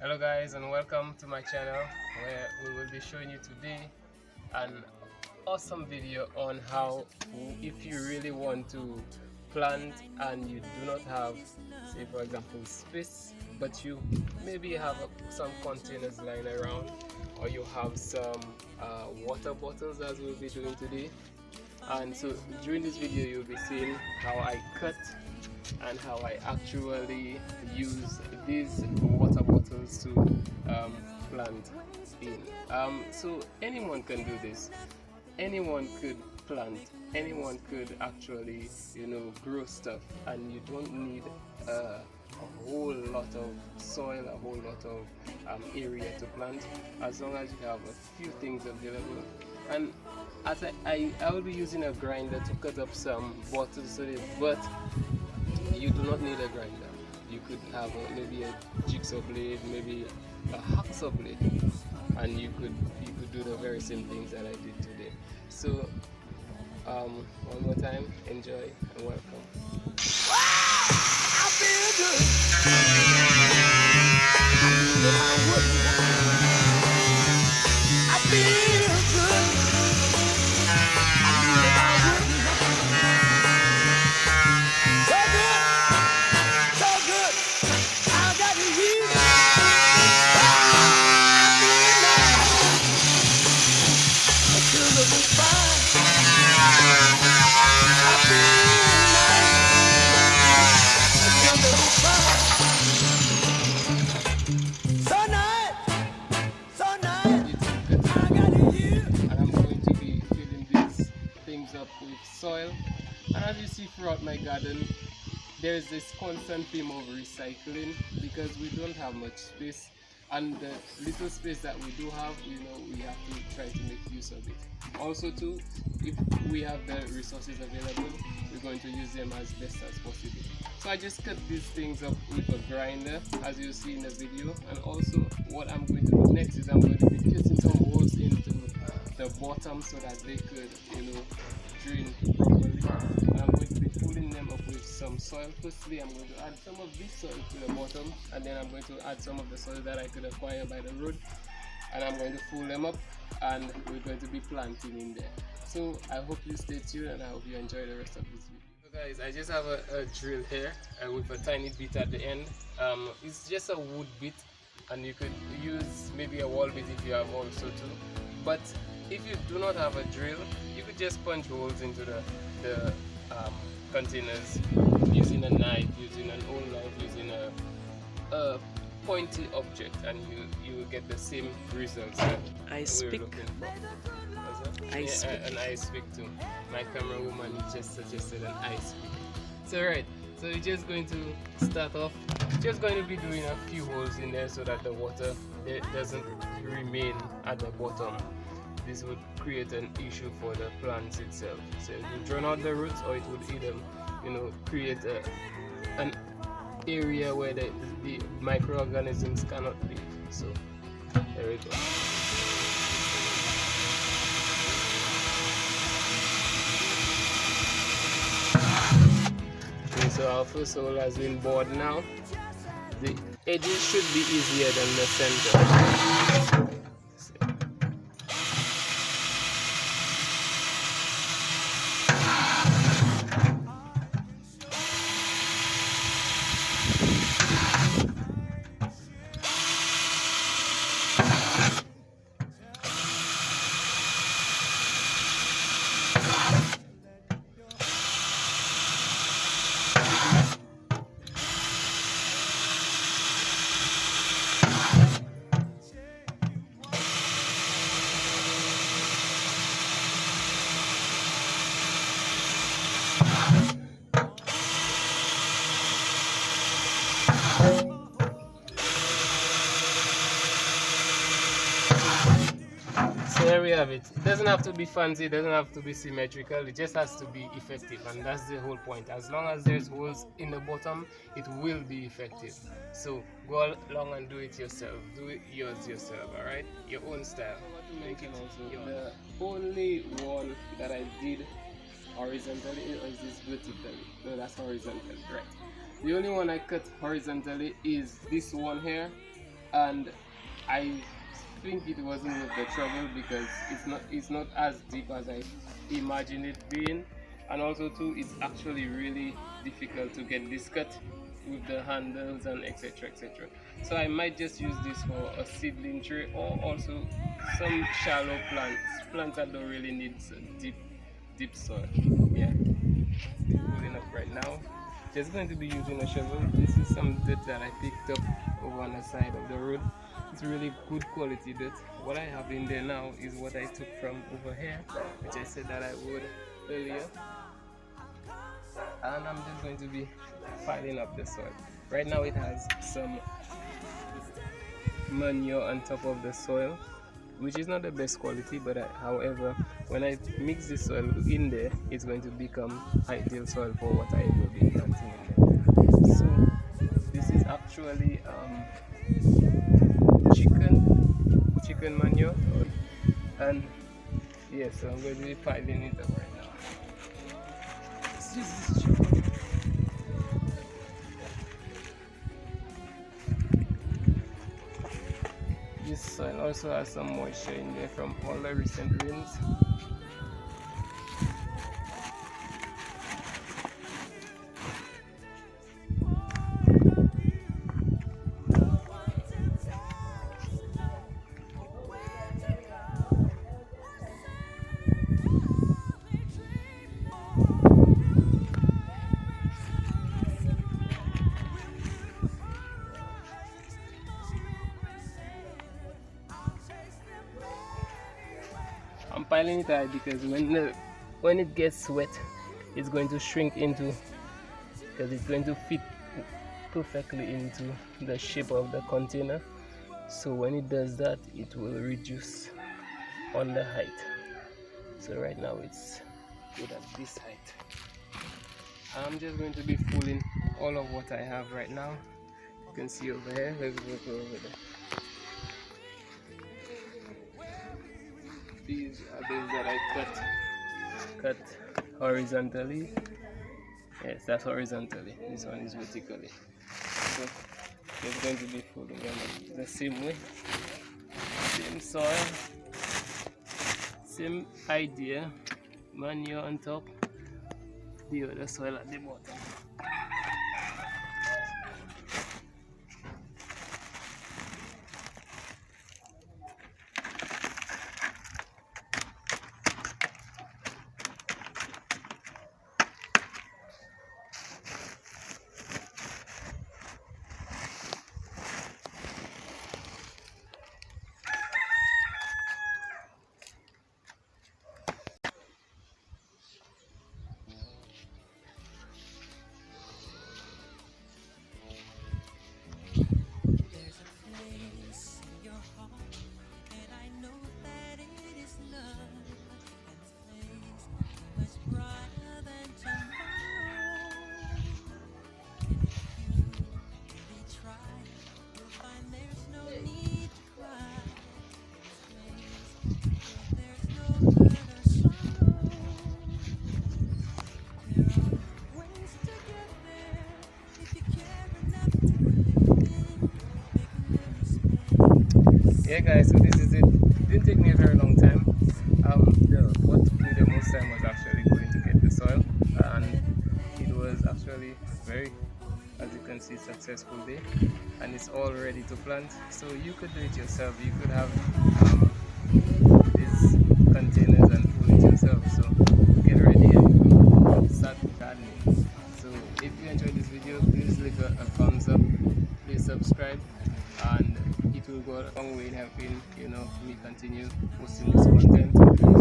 Hello guys, and welcome to my channel where we will be showing you today an awesome video on how, if you really want to plant and you do not have, say for example, space, but you maybe have some containers lying around, or you have some water bottles, as we'll be doing today. And so during this video you'll be seeing how I cut and how I actually use these water bottles to plant in. So anyone can do this. Anyone could plant. Anyone could actually, grow stuff, and you don't need a whole lot of soil, a whole lot of area to plant, as long as you have a few things available. And as I will be using a grinder to cut up some bottles today, but you do not need a grinder. You could have maybe a jigsaw blade, maybe a hacksaw blade, and you could do the very same things that I did today. So one more time, enjoy and welcome. I feel good. I feel good. Up with soil, and as you see throughout my garden, there's this constant theme of recycling because we don't have much space, and the little space that we do have, we have to try to make use of it. Also too, if we have the resources available, we're going to use them as best as possible. So I just cut these things up with a grinder, as you see in the video. And also what I'm going to do next is I'm going to be putting some holes into the bottom so that they could drain properly. And I'm going to be filling them up with some soil. Firstly, I'm going to add some of this soil to the bottom, and then I'm going to add some of the soil that I could acquire by the road, and I'm going to fill them up, and we're going to be planting in there. So I hope you stay tuned, and I hope you enjoy the rest of this video. So guys, I just have a drill here with a tiny bit at the end. It's just a wood bit, and you could use maybe a wall bit if you have also too. But if you do not have a drill, you could just punch holes into the containers using a knife, using an old knife, using a pointy object, and you will get the same results that we're looking for. An ice pick too. My camera woman just suggested an ice pick. So right, so you're just going to start off, just going to be doing a few holes in there so that the water doesn't remain at the bottom. This would create an issue for the plants itself. So it would drown out the roots, or it would either, create an area where the microorganisms cannot live. So there we go. Okay, so our first hole has been bored now. The edges should be easier than the center. So there we have it. It doesn't have to be fancy, it doesn't have to be symmetrical, it just has to be effective, and that's the whole point. As long as there's holes in the bottom, it will be effective. So go along and do it yourself. Do it yourself, alright? Your own style. Make it also. The only one that I did horizontally is this vertically. No, that's horizontal, right? The only one I cut horizontally is this one here, and I think it wasn't worth the trouble because it's not as deep as I imagined it being, and also too it's actually really difficult to get this cut with the handles and etc etc. So I might just use this for a seedling tray, or also some shallow plants that don't really need deep soil. Yeah, pulling up right now. Just going to be using a shovel. This is some dirt that I picked up over on the side of the road. It's really good quality dirt. What I have in there now is what I took from over here, which I said that I would earlier. And I'm just going to be filing up the soil. Right now it has some manure on top of the soil, which is not the best quality, but however, when I mix the soil in there, it's going to become ideal soil for what I will be planting in there. So this is actually chicken manure, and yeah, so I'm going to be piling it up right now. Let's use this chicken. This soil also has some moisture in there from all the recent rains. I'm piling it high because when it gets wet, it's going to shrink into, because it's going to fit perfectly into the shape of the container. So when it does that, it will reduce on the height. So right now it's good at this height. I'm just going to be fooling all of what I have right now. You can see over here. Let's go over there. These are those that I cut horizontally. Yes, that's horizontally. This one is vertically. So it's going to be fooling them the same way. Same soil, same idea. Manure on top, the other soil at the bottom. Yeah guys, so this is it. It didn't take me a very long time. What took me the most time was actually going to get the soil, and it was actually very, as you can see, successful day, and it's all ready to plant. So you could do it yourself. You could have these containers and pull it yourself. So get ready and start gardening. So if you enjoyed this video, please leave a thumbs up, please subscribe, and it will go a long way in helping me continue posting this content.